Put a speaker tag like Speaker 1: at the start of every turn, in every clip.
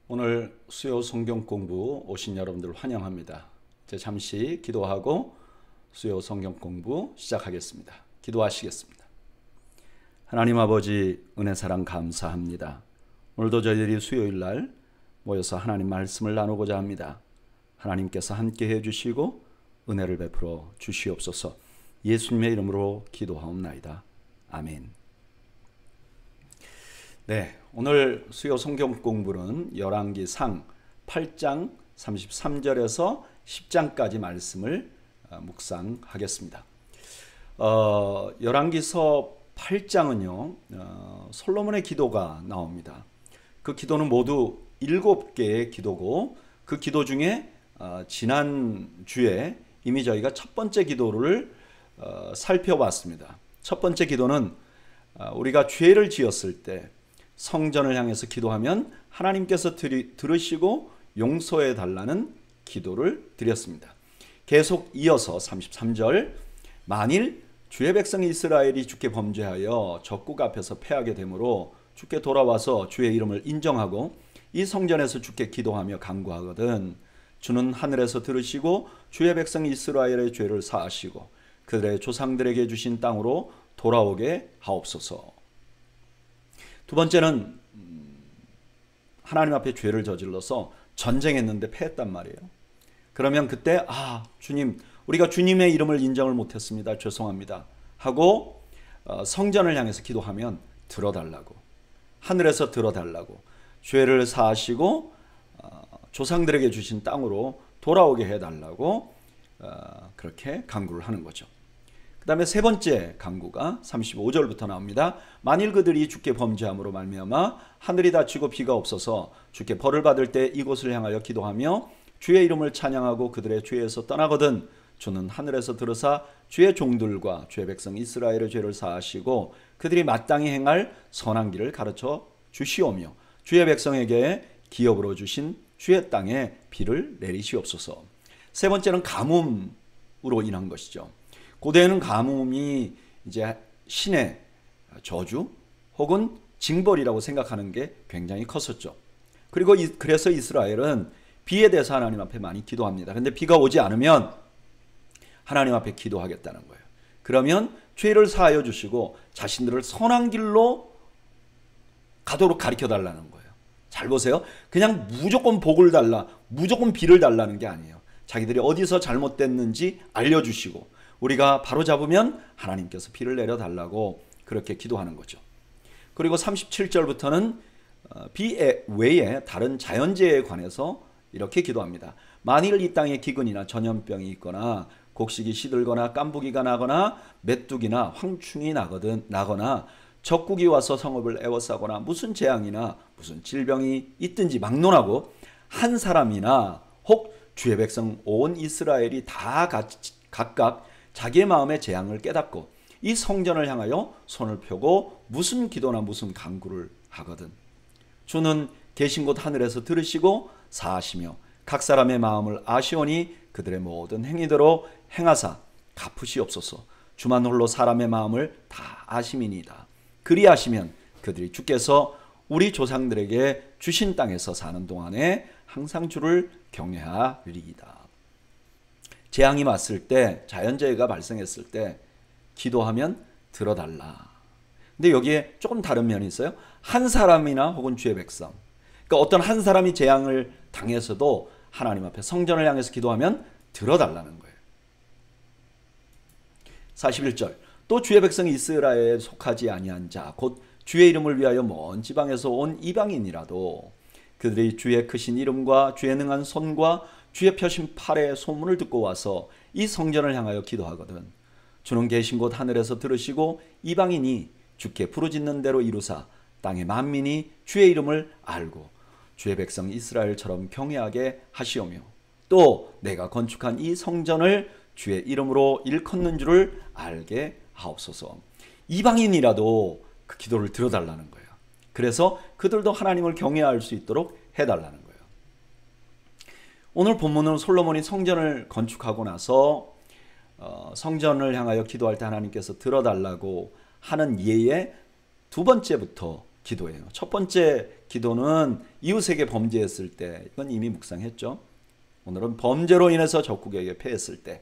Speaker 1: 오늘 수요 성경 공부 오신 여러분들 환영합니다. 이제 잠시 기도하고 수요 성경 공부 시작하겠습니다. 기도하시겠습니다. 하나님 아버지 은혜 사랑 감사합니다. 오늘도 저희들이 수요일 날 모여서 하나님 말씀을 나누고자 합니다. 하나님께서 함께 해주시고 은혜를 베풀어 주시옵소서. 예수님의 이름으로 기도하옵나이다. 아멘. 네, 오늘 수요 성경 공부는 열왕기상 8장 33절에서 10장까지 말씀을 묵상하겠습니다. 열왕기서 8장은요, 솔로몬의 기도가 나옵니다. 그 기도는 모두 7개의 기도고, 그 기도 중에 지난 주에 이미 저희가 첫 번째 기도를 살펴봤습니다. 첫 번째 기도는 우리가 죄를 지었을 때 성전을 향해서 기도하면 하나님께서 들으시고 용서해 달라는 기도를 드렸습니다. 계속 이어서 33절, 만일 주의 백성 이스라엘이 주께 범죄하여 적국 앞에서 패하게 되므로 주께 돌아와서 주의 이름을 인정하고 이 성전에서 주께 기도하며 간구하거든 주는 하늘에서 들으시고 주의 백성 이스라엘의 죄를 사하시고 그들의 조상들에게 주신 땅으로 돌아오게 하옵소서. 두 번째는 하나님 앞에 죄를 저질러서 전쟁했는데 패했단 말이에요. 그러면 그때 주님, 우리가 주님의 이름을 인정을 못했습니다. 죄송합니다 하고 성전을 향해서 기도하면 들어달라고, 하늘에서 들어달라고, 죄를 사하시고 조상들에게 주신 땅으로 돌아오게 해달라고 그렇게 간구를 하는 거죠. 그 다음에 세 번째 간구가 35절부터 나옵니다. 만일 그들이 주께 범죄함으로 말미암아 하늘이 닫히고 비가 없어서 주께 벌을 받을 때 이곳을 향하여 기도하며 주의 이름을 찬양하고 그들의 죄에서 떠나거든 주는 하늘에서 들으사 주의 종들과 주의 백성 이스라엘의 죄를 사하시고 그들이 마땅히 행할 선한 길을 가르쳐 주시오며 주의 백성에게 기업으로 주신 주의 땅에 비를 내리시옵소서. 세 번째는 가뭄으로 인한 것이죠. 고대에는 가뭄이 이제 신의 저주 혹은 징벌이라고 생각하는 게 굉장히 컸었죠. 그리고 그래서 이스라엘은 비에 대해서 하나님 앞에 많이 기도합니다. 그런데 비가 오지 않으면 하나님 앞에 기도하겠다는 거예요. 그러면 죄를 사하여 주시고 자신들을 선한 길로 가도록 가르쳐 달라는 거예요. 잘 보세요. 그냥 무조건 복을 달라, 무조건 비를 달라는 게 아니에요. 자기들이 어디서 잘못됐는지 알려주시고 우리가 바로 잡으면 하나님께서 비를 내려달라고 그렇게 기도하는 거죠. 그리고 37절부터는 비 외에 다른 자연재해에 관해서 이렇게 기도합니다. 만일 이 땅에 기근이나 전염병이 있거나 곡식이 시들거나 깐부기가 나거나 메뚜기나 황충이 나거나 적국이 와서 성읍을 에워싸거나 무슨 재앙이나 무슨 질병이 있든지 막론하고 한 사람이나 혹 주의 백성 온 이스라엘이 다 각각 자기의 마음의 재앙을 깨닫고 이 성전을 향하여 손을 펴고 무슨 기도나 무슨 간구를 하거든 주는 계신 곳 하늘에서 들으시고 사하시며 각 사람의 마음을 아시오니 그들의 모든 행위대로 행하사 갚으시옵소서. 주만 홀로 사람의 마음을 다 아심이니이다. 그리하시면 그들이 주께서 우리 조상들에게 주신 땅에서 사는 동안에 항상 주를 경외하리이다. 재앙이 왔을 때, 자연재해가 발생했을 때 기도하면 들어달라. 근데 여기에 조금 다른 면이 있어요. 한 사람이나 혹은 주의 백성, 그러니까 어떤 한 사람이 재앙을 당해서도 하나님 앞에 성전을 향해서 기도하면 들어달라는 거예요. 41절, 또 주의 백성 이스라엘에 속하지 아니한 자 곧 주의 이름을 위하여 먼 지방에서 온 이방인이라도 그들이 주의 크신 이름과 주의 능한 손과 주의 펴신 팔의 소문을 듣고 와서 이 성전을 향하여 기도하거든 주는 계신 곳 하늘에서 들으시고 이방인이 주께 부르짖는 대로 이루사 땅의 만민이 주의 이름을 알고 주의 백성 이스라엘처럼 경외하게 하시오며 또 내가 건축한 이 성전을 주의 이름으로 일컫는 줄을 알게 하옵소서. 이방인이라도 그 기도를 들어달라는 거예요. 그래서 그들도 하나님을 경외할 수 있도록 해달라는 거예요. 오늘 본문은 솔로몬이 성전을 건축하고 나서 성전을 향하여 기도할 때 하나님께서 들어달라고 하는 예의 두 번째부터 기도예요. 첫 번째 기도는 이웃에게 범죄했을 때, 이건 이미 묵상했죠. 오늘은 범죄로 인해서 적국에게 패했을 때,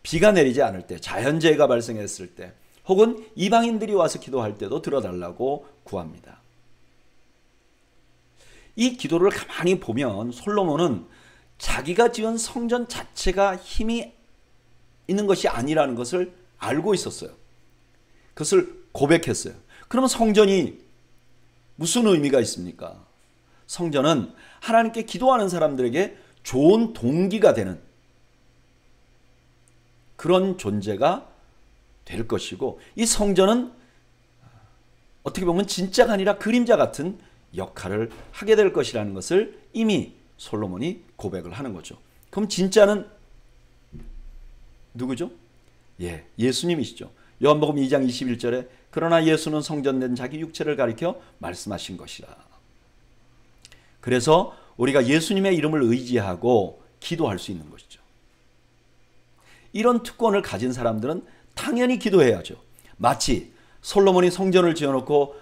Speaker 1: 비가 내리지 않을 때, 자연재해가 발생했을 때, 혹은 이방인들이 와서 기도할 때도 들어달라고 구합니다. 이 기도를 가만히 보면 솔로몬은 자기가 지은 성전 자체가 힘이 있는 것이 아니라는 것을 알고 있었어요. 그것을 고백했어요. 그러면 성전이 무슨 의미가 있습니까? 성전은 하나님께 기도하는 사람들에게 좋은 동기가 되는 그런 존재가 될 것이고, 이 성전은 어떻게 보면 진짜가 아니라 그림자 같은 역할을 하게 될 것이라는 것을 이미 솔로몬이 고백을 하는 거죠. 그럼 진짜는 누구죠? 예수님이시죠. 요한복음 2장 21절에 그러나 예수는 성전된 자기 육체를 가리켜 말씀하신 것이라. 그래서 우리가 예수님의 이름을 의지하고 기도할 수 있는 것이죠. 이런 특권을 가진 사람들은 당연히 기도해야죠. 마치 솔로몬이 성전을 지어놓고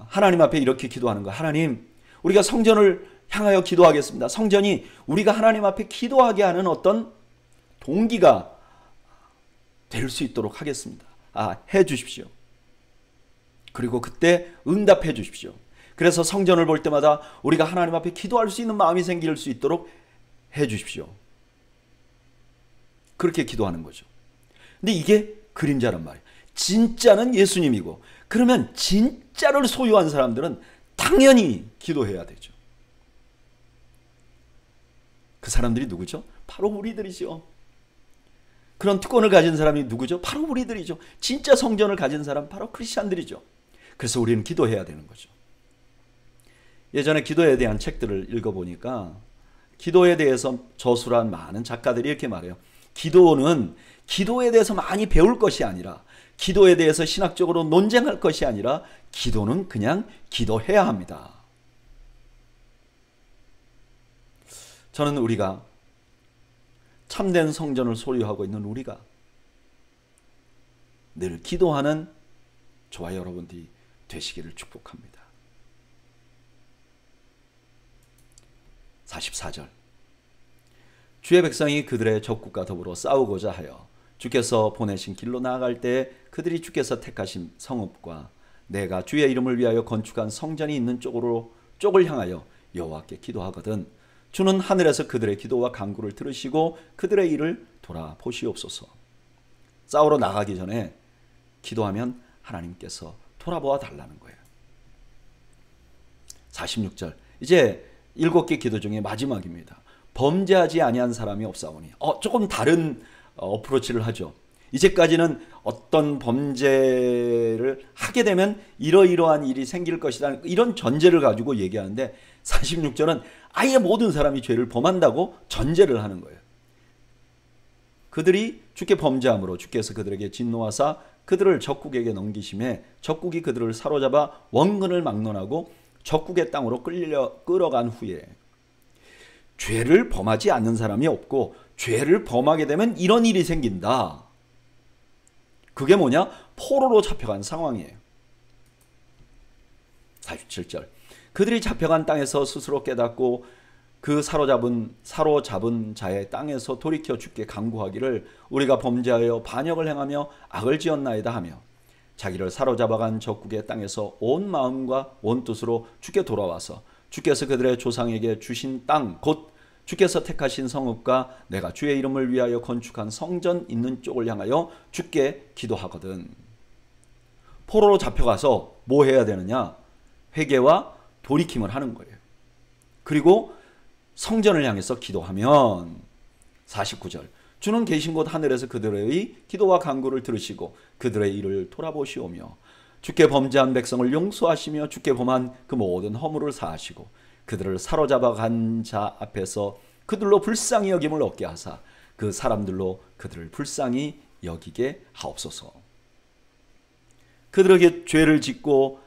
Speaker 1: 하나님 앞에 이렇게 기도하는 거. 하나님, 우리가 성전을 향하여 기도하겠습니다. 성전이 우리가 하나님 앞에 기도하게 하는 어떤 동기가 될 수 있도록 하겠습니다. 해 주십시오. 그리고 그때 응답해 주십시오. 그래서 성전을 볼 때마다 우리가 하나님 앞에 기도할 수 있는 마음이 생길 수 있도록 해 주십시오. 그렇게 기도하는 거죠. 근데 이게 그림자란 말이에요. 진짜는 예수님이고, 그러면 진짜를 소유한 사람들은 당연히 기도해야 되죠. 그 사람들이 누구죠? 바로 우리들이죠. 그런 특권을 가진 사람이 누구죠? 바로 우리들이죠. 진짜 성전을 가진 사람 바로 크리스찬들이죠. 그래서 우리는 기도해야 되는 거죠. 예전에 기도에 대한 책들을 읽어보니까 기도에 대해서 저술한 많은 작가들이 이렇게 말해요. 기도는 기도에 대해서 많이 배울 것이 아니라, 기도에 대해서 신학적으로 논쟁할 것이 아니라, 기도는 그냥 기도해야 합니다. 저는 우리가 참된 성전을 소유하고 있는 우리가 늘 기도하는 저와 여러분들이 되시기를 축복합니다. 44절, 주의 백성이 그들의 적국과 더불어 싸우고자 하여 주께서 보내신 길로 나아갈 때 그들이 주께서 택하신 성읍과 내가 주의 이름을 위하여 건축한 성전이 있는 쪽을 향하여 여호와께 기도하거든 주는 하늘에서 그들의 기도와 간구를 들으시고 그들의 일을 돌아보시옵소서. 싸우러 나가기 전에 기도하면 하나님께서 돌아보아 달라는 거예요. 46절, 이제 7개 기도 중에 마지막입니다. 범죄하지 아니한 사람이 없사오니. 조금 다른 어프로치를 하죠. 이제까지는 어떤 범죄를 하게 되면 이러이러한 일이 생길 것이다, 이런 전제를 가지고 얘기하는데, 46절은 아예 모든 사람이 죄를 범한다고 전제를 하는 거예요. 그들이 주께 범죄함으로 주께서 그들에게 진노하사 그들을 적국에게 넘기심에 적국이 그들을 사로잡아 원근을 막론하고 적국의 땅으로 끌어간 후에, 죄를 범하지 않는 사람이 없고 죄를 범하게 되면 이런 일이 생긴다. 그게 뭐냐? 포로로 잡혀간 상황이에요. 47절, 그들이 잡혀간 땅에서 스스로 깨닫고 그 사로잡은 자의 땅에서 돌이켜 주께 간구하기를 우리가 범죄하여 반역을 행하며 악을 지었나이다 하며 자기를 사로잡아간 적국의 땅에서 온 마음과 온 뜻으로 주께 돌아와서 주께서 그들의 조상에게 주신 땅 곧 주께서 택하신 성읍과 내가 주의 이름을 위하여 건축한 성전 있는 쪽을 향하여 주께 기도하거든. 포로로 잡혀가서 뭐 해야 되느냐? 회개와 돌이킴을 하는 거예요. 그리고 성전을 향해서 기도하면 49절, 주는 계신 곳 하늘에서 그들의 기도와 간구를 들으시고 그들의 일을 돌아보시오며 주께 범죄한 백성을 용서하시며 주께 범한 그 모든 허물을 사하시고 그들을 사로잡아 간 자 앞에서 그들로 불쌍히 여김을 얻게 하사 그 사람들로 그들을 불쌍히 여기게 하옵소서. 그들에게 죄를 짓고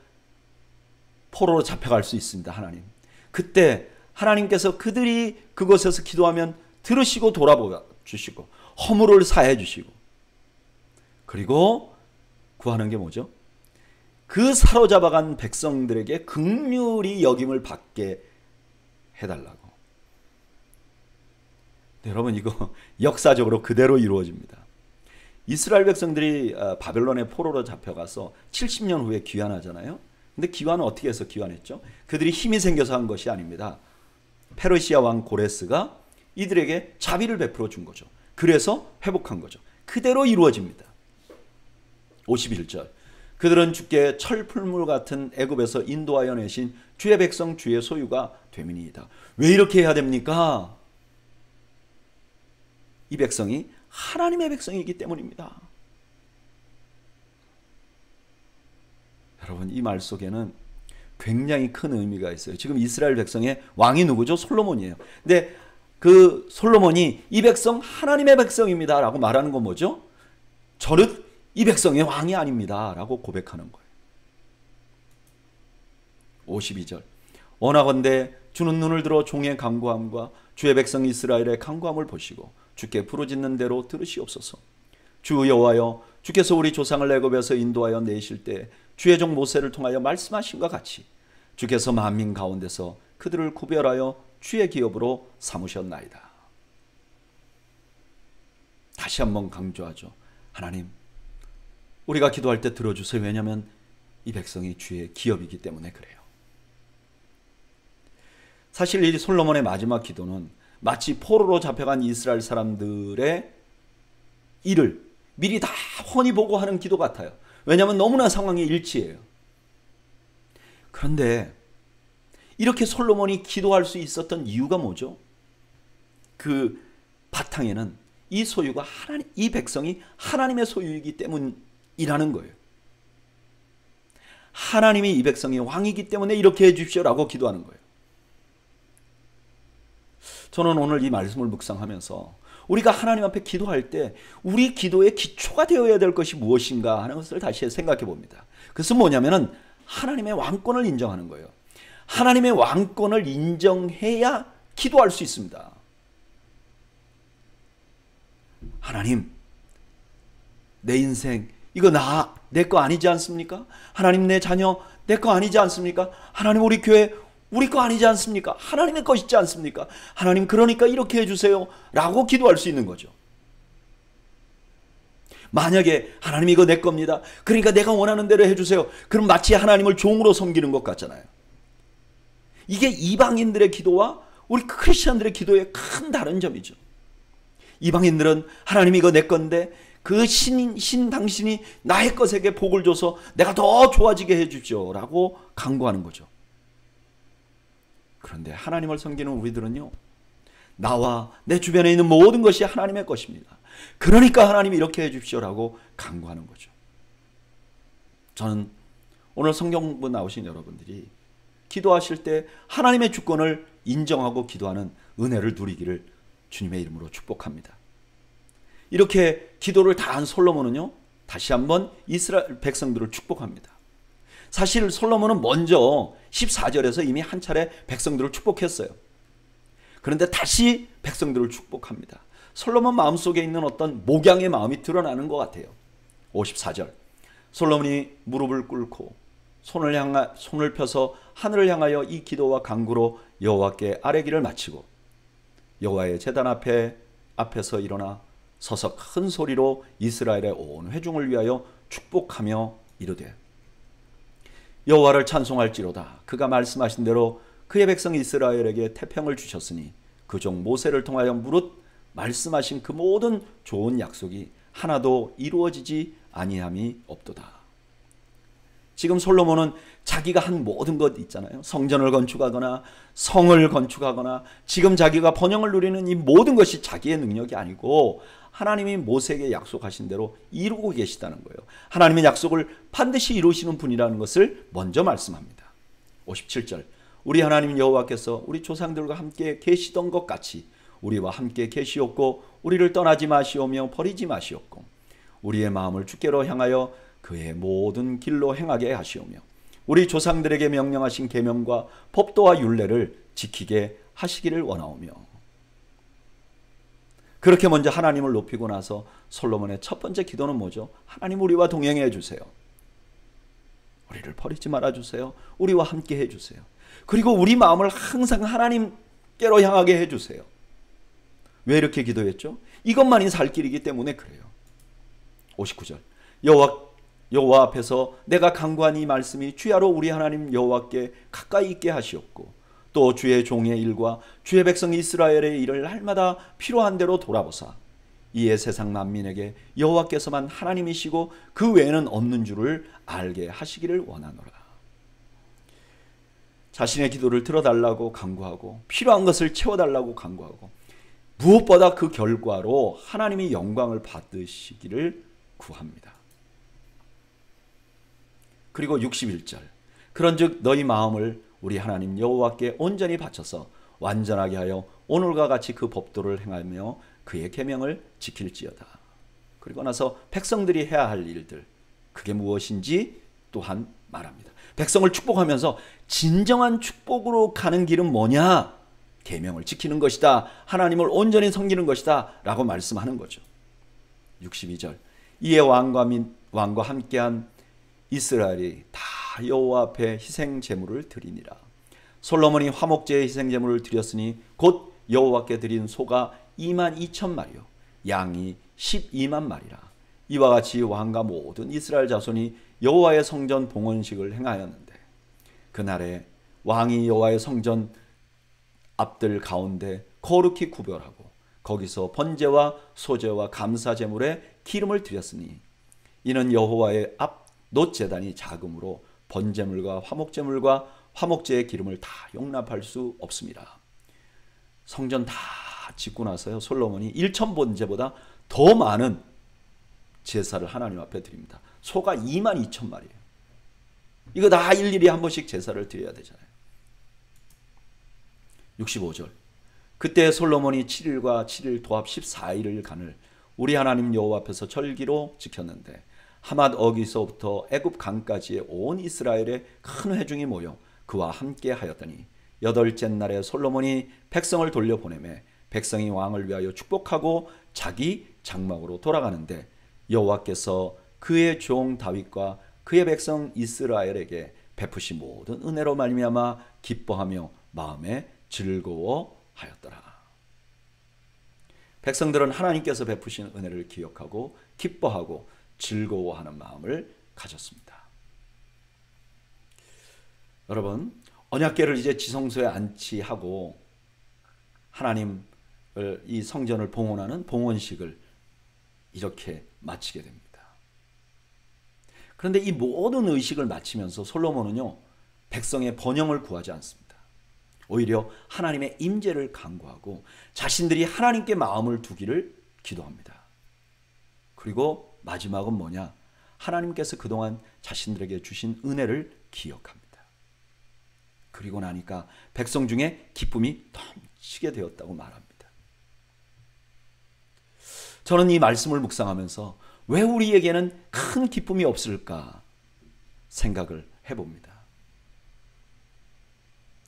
Speaker 1: 포로로 잡혀갈 수 있습니다. 하나님, 그때 하나님께서 그들이 그곳에서 기도하면 들으시고 돌아보아 주시고 허물을 사해 주시고, 그리고 구하는 게 뭐죠? 그 사로잡아간 백성들에게 긍휼히 여김을 받게 해달라고. 네, 여러분 이거 역사적으로 그대로 이루어집니다. 이스라엘 백성들이 바벨론의 포로로 잡혀가서 70년 후에 귀환하잖아요. 근데 귀환은 어떻게 해서 귀환했죠? 그들이 힘이 생겨서 한 것이 아닙니다. 페르시아 왕 고레스가 이들에게 자비를 베풀어 준 거죠. 그래서 회복한 거죠. 그대로 이루어집니다. 51절. 그들은 주께 철풀물 같은 애굽에서 인도하여 내신 주의 백성 주의 소유가 되민이이다. 왜 이렇게 해야 됩니까? 이 백성이 하나님의 백성이기 때문입니다. 여러분 이 말 속에는 굉장히 큰 의미가 있어요. 지금 이스라엘 백성의 왕이 누구죠? 솔로몬이에요. 근데 그 솔로몬이 이 백성 하나님의 백성입니다 라고 말하는 건 뭐죠? 저는 이 백성의 왕이 아닙니다 라고 고백하는 거예요. 52절. 원하건대 주는 눈을 들어 종의 간구함과 주의 백성 이스라엘의 간구함을 보시고 주께 부르짖는 대로 들으시옵소서. 주 여호와여, 주께서 우리 조상을 애굽에서 인도하여 내실 때 주의 종 모세를 통하여 말씀하신 것 같이 주께서 만민 가운데서 그들을 구별하여 주의 기업으로 삼으셨나이다. 다시 한번 강조하죠. 하나님, 우리가 기도할 때 들어주세요. 왜냐하면 이 백성이 주의 기업이기 때문에 그래요. 사실 이 솔로몬의 마지막 기도는 마치 포로로 잡혀간 이스라엘 사람들의 일을 미리 다 훤히 보고 하는 기도 같아요. 왜냐하면 너무나 상황이 일치해요. 그런데 이렇게 솔로몬이 기도할 수 있었던 이유가 뭐죠? 그 바탕에는 이 소유가 이 백성이 하나님의 소유이기 때문이라는 거예요. 하나님이 이 백성이 왕이기 때문에 이렇게 해 주십시오라고 기도하는 거예요. 저는 오늘 이 말씀을 묵상하면서 우리가 하나님 앞에 기도할 때 우리 기도의 기초가 되어야 될 것이 무엇인가 하는 것을 다시 생각해 봅니다. 그것은 뭐냐면은 하나님의 왕권을 인정하는 거예요. 하나님의 왕권을 인정해야 기도할 수 있습니다. 하나님, 내 인생 이거 내 거 아니지 않습니까? 하나님, 내 자녀 내 거 아니지 않습니까? 하나님, 우리 교회 우리 거 아니지 않습니까? 하나님의 것이지 않습니까? 하나님, 그러니까 이렇게 해주세요 라고 기도할 수 있는 거죠. 만약에 하나님 이거 내 겁니다, 그러니까 내가 원하는 대로 해주세요, 그럼 마치 하나님을 종으로 섬기는 것 같잖아요. 이게 이방인들의 기도와 우리 크리스천들의 기도의 큰 다른 점이죠. 이방인들은 하나님 이거 내 건데 그 신 당신이 나의 것에게 복을 줘서 내가 더 좋아지게 해 주십시오 라고 간구하는 거죠. 그런데 하나님을 섬기는 우리들은요, 나와 내 주변에 있는 모든 것이 하나님의 것입니다. 그러니까 하나님이 이렇게 해 주십시오라고 간구하는 거죠. 저는 오늘 성경 공부 나오신 여러분들이 기도하실 때 하나님의 주권을 인정하고 기도하는 은혜를 누리기를 주님의 이름으로 축복합니다. 이렇게 기도를 다한 솔로몬은요, 다시 한번 이스라엘 백성들을 축복합니다. 사실 솔로몬은 먼저 14절에서 이미 한 차례 백성들을 축복했어요. 그런데 다시 백성들을 축복합니다. 솔로몬 마음속에 있는 어떤 목양의 마음이 드러나는 것 같아요. 54절. 솔로몬이 무릎을 꿇고 손을 펴서 하늘을 향하여 이 기도와 간구로 여호와께 아뢰기를 마치고 여호와의 제단 앞에서 일어나 서서 큰 소리로 이스라엘의 온 회중을 위하여 축복하며 이르되, 여호와를 찬송할지로다. 그가 말씀하신 대로 그의 백성 이스라엘에게 태평을 주셨으니 그 종 모세를 통하여 무릇 말씀하신 그 모든 좋은 약속이 하나도 이루어지지 아니함이 없도다. 지금 솔로몬은 자기가 한 모든 것 있잖아요. 성전을 건축하거나 성을 건축하거나 지금 자기가 번영을 누리는 이 모든 것이 자기의 능력이 아니고 하나님이 모세에게 약속하신 대로 이루고 계시다는 거예요. 하나님의 약속을 반드시 이루시는 분이라는 것을 먼저 말씀합니다. 57절. 우리 하나님 여호와께서 우리 조상들과 함께 계시던 것 같이 우리와 함께 계시옵고 우리를 떠나지 마시오며 버리지 마시옵고 우리의 마음을 주께로 향하여 그의 모든 길로 행하게 하시오며 우리 조상들에게 명령하신 계명과 법도와 율례를 지키게 하시기를 원하오며. 그렇게 먼저 하나님을 높이고 나서 솔로몬의 첫 번째 기도는 뭐죠? 하나님, 우리와 동행해 주세요. 우리를 버리지 말아주세요. 우리와 함께 해주세요. 그리고 우리 마음을 항상 하나님께로 향하게 해주세요. 왜 이렇게 기도했죠? 이것만이 살 길이기 때문에 그래요. 59절 여호와 앞에서 내가 간구한 이 말씀이 주야로 우리 하나님 여호와께 가까이 있게 하시옵고 또 주의 종의 일과 주의 백성 이스라엘의 일을 날마다 필요한 대로 돌아보사 이에 세상 만민에게 여호와께서만 하나님이시고 그 외에는 없는 줄을 알게 하시기를 원하노라. 자신의 기도를 들어달라고 간구하고 필요한 것을 채워달라고 간구하고 무엇보다 그 결과로 하나님이 영광을 받으시기를 구합니다. 그리고 61절 그런즉 너희 마음을 우리 하나님 여호와께 온전히 바쳐서 완전하게 하여 오늘과 같이 그 법도를 행하며 그의 계명을 지킬지어다. 그리고 나서 백성들이 해야 할 일들 그게 무엇인지 또한 말합니다. 백성을 축복하면서 진정한 축복으로 가는 길은 뭐냐? 계명을 지키는 것이다. 하나님을 온전히 섬기는 것이다 라고 말씀하는 거죠. 62절 이에 왕과 함께한 이스라엘이 다 여호와 앞에 희생 제물을 드리니라. 솔로몬이 화목제의 희생 제물을 드렸으니 곧 여호와께 드린 소가 22,000마리요 양이 12만 마리라. 이와 같이 왕과 모든 이스라엘 자손이 여호와의 성전 봉헌식을 행하였는데 그날에 왕이 여호와의 성전 앞들 가운데 거룩히 구별하고 거기서 번제와 소제와 감사 제물에 기름을 드렸으니 이는 여호와의 앞 놋제단이 작음으로 번제물과 화목제물과 화목제의 기름을 다 용납할 수 없습니다. 성전 다 짓고 나서요 솔로몬이 1,000번제보다 더 많은 제사를 하나님 앞에 드립니다. 소가 22,000마리예요. 이거 다 일일이 한 번씩 제사를 드려야 되잖아요. 65절 그때 솔로몬이 7일과 7일 도합 14일을 간을 우리 하나님 여호와 앞에서 절기로 지켰는데 하맛 어기서부터 애굽 강까지의 온 이스라엘의 큰 회중이 모여 그와 함께 하였더니 여덟째 날에 솔로몬이 백성을 돌려보내매 백성이 왕을 위하여 축복하고 자기 장막으로 돌아가는데 여호와께서 그의 종 다윗과 그의 백성 이스라엘에게 베푸신 모든 은혜로 말미암아 기뻐하며 마음에 즐거워하였더라. 백성들은 하나님께서 베푸신 은혜를 기억하고 기뻐하고 즐거워하는 마음을 가졌습니다. 여러분, 언약궤를 이제 지성소에 안치하고 하나님을 이 성전을 봉헌하는 봉헌식을 이렇게 마치게 됩니다. 그런데 이 모든 의식을 마치면서 솔로몬은요 백성의 번영을 구하지 않습니다. 오히려 하나님의 임재를 간구하고 자신들이 하나님께 마음을 두기를 기도합니다. 그리고 마지막은 뭐냐? 하나님께서 그동안 자신들에게 주신 은혜를 기억합니다. 그리고 나니까 백성 중에 기쁨이 넘치게 되었다고 말합니다. 저는 이 말씀을 묵상하면서 왜 우리에게는 큰 기쁨이 없을까 생각을 해봅니다.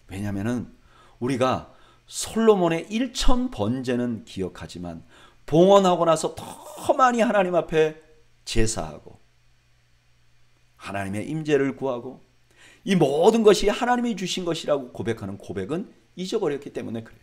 Speaker 1: 왜냐하면 우리가 솔로몬의 1,000번제는 기억하지만 봉헌하고 나서 더 많이 하나님 앞에 제사하고 하나님의 임재를 구하고 이 모든 것이 하나님이 주신 것이라고 고백하는 고백은 잊어버렸기 때문에 그래요.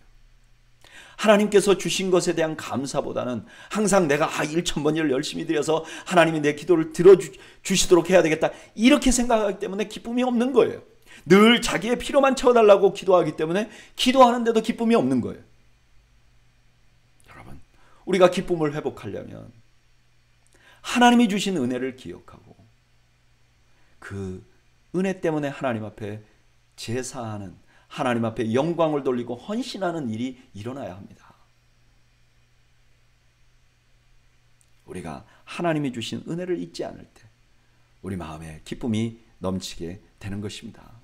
Speaker 1: 하나님께서 주신 것에 대한 감사보다는 항상 내가 1,000번을 열심히 드려서 하나님이 내 기도를 들어주시도록 해야 되겠다 이렇게 생각하기 때문에 기쁨이 없는 거예요. 늘 자기의 필요만 채워달라고 기도하기 때문에 기도하는데도 기쁨이 없는 거예요. 여러분, 우리가 기쁨을 회복하려면 하나님이 주신 은혜를 기억하고 그 은혜 때문에 하나님 앞에 제사하는, 하나님 앞에 영광을 돌리고 헌신하는 일이 일어나야 합니다. 우리가 하나님이 주신 은혜를 잊지 않을 때 우리 마음에 기쁨이 넘치게 되는 것입니다.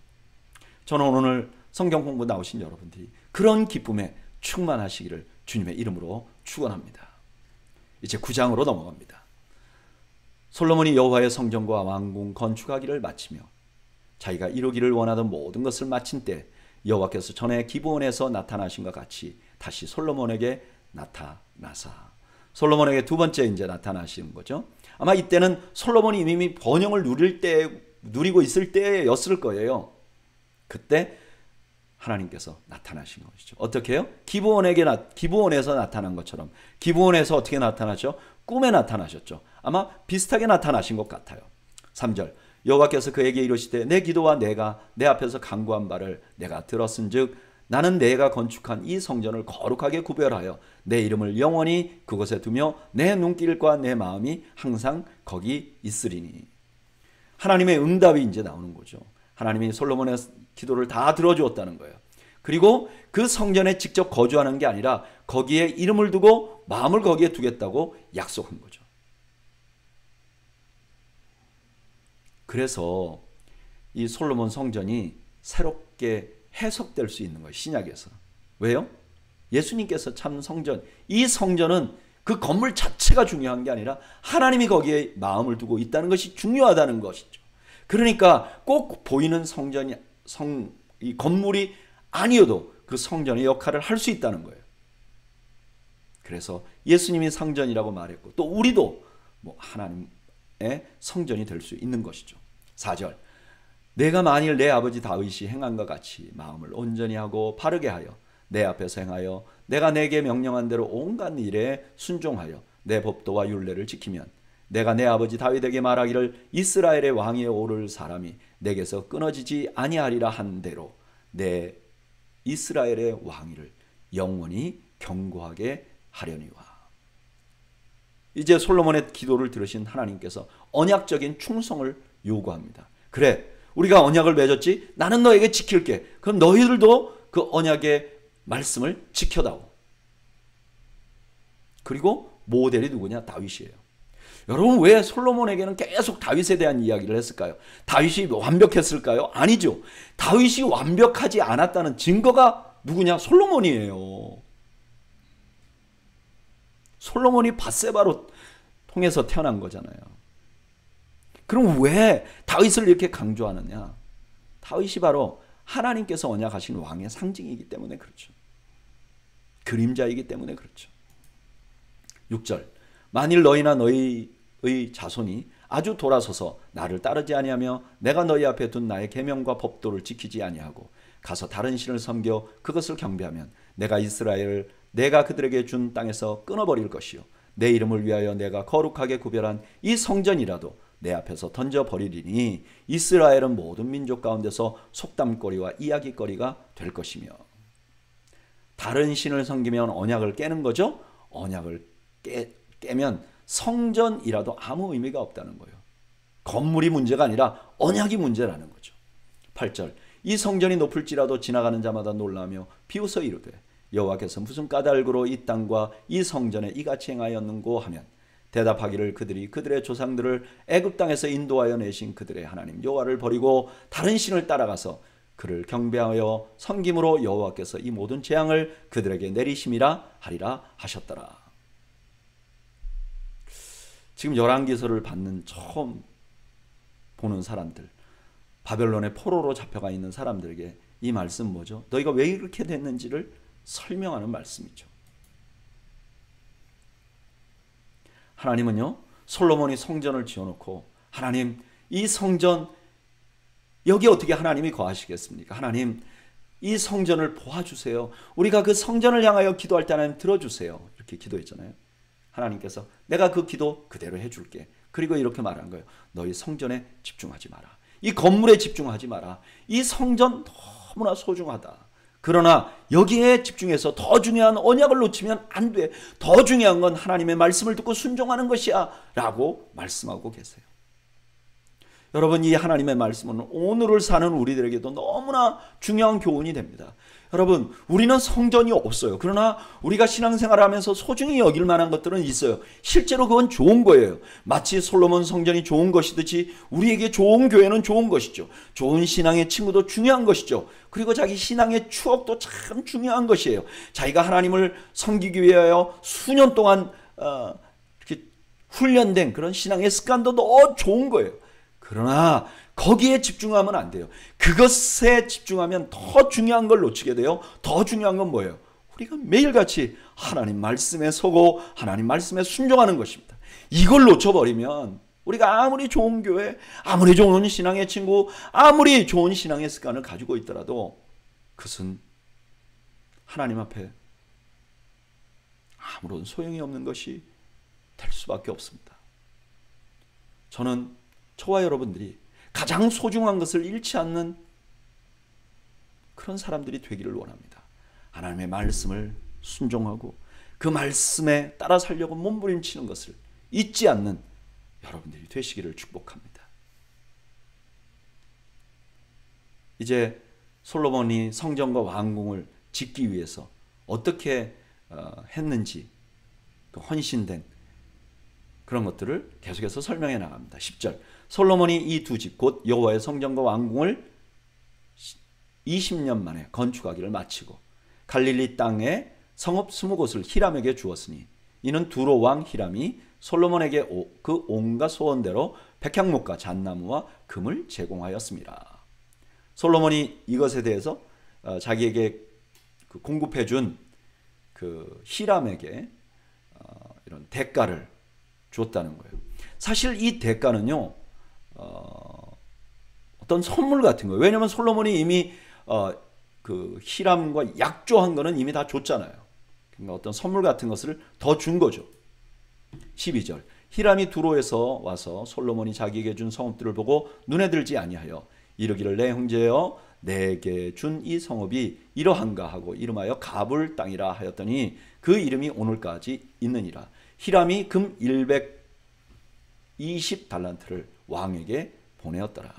Speaker 1: 저는 오늘 성경 공부 나오신 여러분들이 그런 기쁨에 충만하시기를 주님의 이름으로 축원합니다. 이제 9장으로 넘어갑니다. 솔로몬이 여호와의 성전과 왕궁 건축하기를 마치며 자기가 이루기를 원하던 모든 것을 마친 때 여호와께서 전에 기브온에서 나타나신 것 같이 다시 솔로몬에게 나타나사 솔로몬에게 두 번째 이제 나타나시는 거죠. 아마 이때는 솔로몬이 이미 번영을 누릴 누리고 있을 때였을 거예요. 그때 하나님께서 나타나신 것이죠. 어떻게 해요? 기브온에서 나타난 것처럼. 기브온에서 어떻게 나타나죠? 꿈에 나타나셨죠. 아마 비슷하게 나타나신 것 같아요. 3절 여호와께서 그에게 이르시되 내 기도와 내가 내 앞에서 간구한 바를 내가 들었은즉 나는 내가 건축한 이 성전을 거룩하게 구별하여 내 이름을 영원히 그곳에 두며 내 눈길과 내 마음이 항상 거기 있으리니. 하나님의 응답이 이제 나오는 거죠. 하나님이 솔로몬의 기도를 다 들어주었다는 거예요. 그리고 그 성전에 직접 거주하는 게 아니라 거기에 이름을 두고 마음을 거기에 두겠다고 약속한 거죠. 그래서 이 솔로몬 성전이 새롭게 해석될 수 있는 거예요. 신약에서. 왜요? 예수님께서 참 성전, 이 성전은 그 건물 자체가 중요한 게 아니라 하나님이 거기에 마음을 두고 있다는 것이 중요하다는 것이죠. 그러니까 꼭 보이는 이 건물이 아니어도 그 성전의 역할을 할 수 있다는 거예요. 그래서 예수님이 성전이라고 말했고 또 우리도 하나님의 성전이 될 수 있는 것이죠. 4절 내가 만일 내 아버지 다윗이 행한 것 같이 마음을 온전히 하고 바르게 하여 내 앞에서 행하여 내가 내게 명령한 대로 온갖 일에 순종하여 내 법도와 율례를 지키면 내가 내 아버지 다윗에게 말하기를 이스라엘의 왕위에 오를 사람이 내게서 끊어지지 아니하리라 한 대로 내 이스라엘의 왕위를 영원히 견고하게 하려니와. 이제 솔로몬의 기도를 들으신 하나님께서 언약적인 충성을 요구합니다. 그래, 우리가 언약을 맺었지? 나는 너에게 지킬게. 그럼 너희들도 그 언약의 말씀을 지켜다오. 그리고 모델이 누구냐? 다윗이에요. 여러분 왜 솔로몬에게는 계속 다윗에 대한 이야기를 했을까요? 다윗이 완벽했을까요? 아니죠. 다윗이 완벽하지 않았다는 증거가 누구냐? 솔로몬이에요. 솔로몬이 밧세바로 통해서 태어난 거잖아요. 그럼 왜 다윗을 이렇게 강조하느냐? 다윗이 바로 하나님께서 언약하신 왕의 상징이기 때문에 그렇죠. 그림자이기 때문에 그렇죠. 6절 만일 너희나 너희의 자손이 아주 돌아서서 나를 따르지 아니하며 내가 너희 앞에 둔 나의 계명과 법도를 지키지 아니하고 가서 다른 신을 섬겨 그것을 경배하면 내가 이스라엘을 내가 그들에게 준 땅에서 끊어버릴 것이요 내 이름을 위하여 내가 거룩하게 구별한 이 성전이라도 내 앞에서 던져버리리니 이스라엘은 모든 민족 가운데서 속담거리와 이야기거리가 될 것이며. 다른 신을 섬기면 언약을 깨는 거죠. 언약을 깨면 성전이라도 아무 의미가 없다는 거예요. 건물이 문제가 아니라 언약이 문제라는 거죠. 8절 이 성전이 높을지라도 지나가는 자마다 놀라며 비웃어 이르되 여호와께서 무슨 까닭으로 이 땅과 이 성전에 이같이 행하였는고 하면 대답하기를 그들이 그들의 조상들을 애굽 땅에서 인도하여 내신 그들의 하나님 여호와를 버리고 다른 신을 따라가서 그를 경배하여 섬김으로 여호와께서 이 모든 재앙을 그들에게 내리심이라 하리라 하셨더라. 지금 열왕기서를 처음 보는 사람들, 바벨론의 포로로 잡혀가 있는 사람들에게 이 말씀 뭐죠? 너희가 왜 이렇게 됐는지를 설명하는 말씀이죠. 하나님은요, 솔로몬이 성전을 지어놓고 하나님 이 성전 여기 어떻게 하나님이 거하시겠습니까? 하나님 이 성전을 보아주세요. 우리가 그 성전을 향하여 기도할 때 하나님 들어주세요. 이렇게 기도했잖아요. 하나님께서 내가 그 기도 그대로 해줄게. 그리고 이렇게 말한 거예요. 너희 성전에 집중하지 마라. 이 건물에 집중하지 마라. 이 성전 너무나 소중하다. 그러나 여기에 집중해서 더 중요한 언약을 놓치면 안 돼. 더 중요한 건 하나님의 말씀을 듣고 순종하는 것이야 라고 말씀하고 계세요. 여러분 이 하나님의 말씀은 오늘을 사는 우리들에게도 너무나 중요한 교훈이 됩니다. 여러분 우리는 성전이 없어요. 그러나 우리가 신앙생활을 하면서 소중히 여길 만한 것들은 있어요. 실제로 그건 좋은 거예요. 마치 솔로몬 성전이 좋은 것이듯이 우리에게 좋은 교회는 좋은 것이죠. 좋은 신앙의 친구도 중요한 것이죠. 그리고 자기 신앙의 추억도 참 중요한 것이에요. 자기가 하나님을 섬기기 위하여 수년 동안 이렇게 훈련된 그런 신앙의 습관도 너무 좋은 거예요. 그러나 거기에 집중하면 안 돼요. 그것에 집중하면 더 중요한 걸 놓치게 돼요. 더 중요한 건 뭐예요? 우리가 매일같이 하나님 말씀에 서고 하나님 말씀에 순종하는 것입니다. 이걸 놓쳐버리면 우리가 아무리 좋은 교회, 아무리 좋은 신앙의 친구, 아무리 좋은 신앙의 습관을 가지고 있더라도 그것은 하나님 앞에 아무런 소용이 없는 것이 될 수밖에 없습니다. 저는 저와 여러분들이 가장 소중한 것을 잃지 않는 그런 사람들이 되기를 원합니다. 하나님의 말씀을 순종하고 그 말씀에 따라 살려고 몸부림치는 것을 잊지 않는 여러분들이 되시기를 축복합니다. 이제 솔로몬이 성전과 왕궁을 짓기 위해서 어떻게 했는지 그 헌신된 그런 것들을 계속해서 설명해 나갑니다. 10절 솔로몬이 이 두 집 곧 여호와의 성전과 왕궁을 20년 만에 건축하기를 마치고 갈릴리 땅에 성읍 20곳을 히람에게 주었으니 이는 두로 왕 히람이 솔로몬에게 그 온갖 소원대로 백향목과 잣나무와 금을 제공하였습니다. 솔로몬이 이것에 대해서 자기에게 공급해 준 그 히람에게 이런 대가를 줬다는 거예요. 사실 이 대가는요, 어떤 선물 같은 거예요. 왜냐하면 솔로몬이 이미 그 히람과 약조한 거는 이미 다 줬잖아요. 그러니까 어떤 선물 같은 것을 더 준 거죠. 12절 히람이 두로에서 와서 솔로몬이 자기에게 준 성읍들을 보고 눈에 들지 아니하여 이르기를 내 형제여 내게 준 이 성읍이 이러한가 하고 이름하여 가불 땅이라 하였더니 그 이름이 오늘까지 있느니라. 히람이 금 120달란트를 왕에게 보내었더라.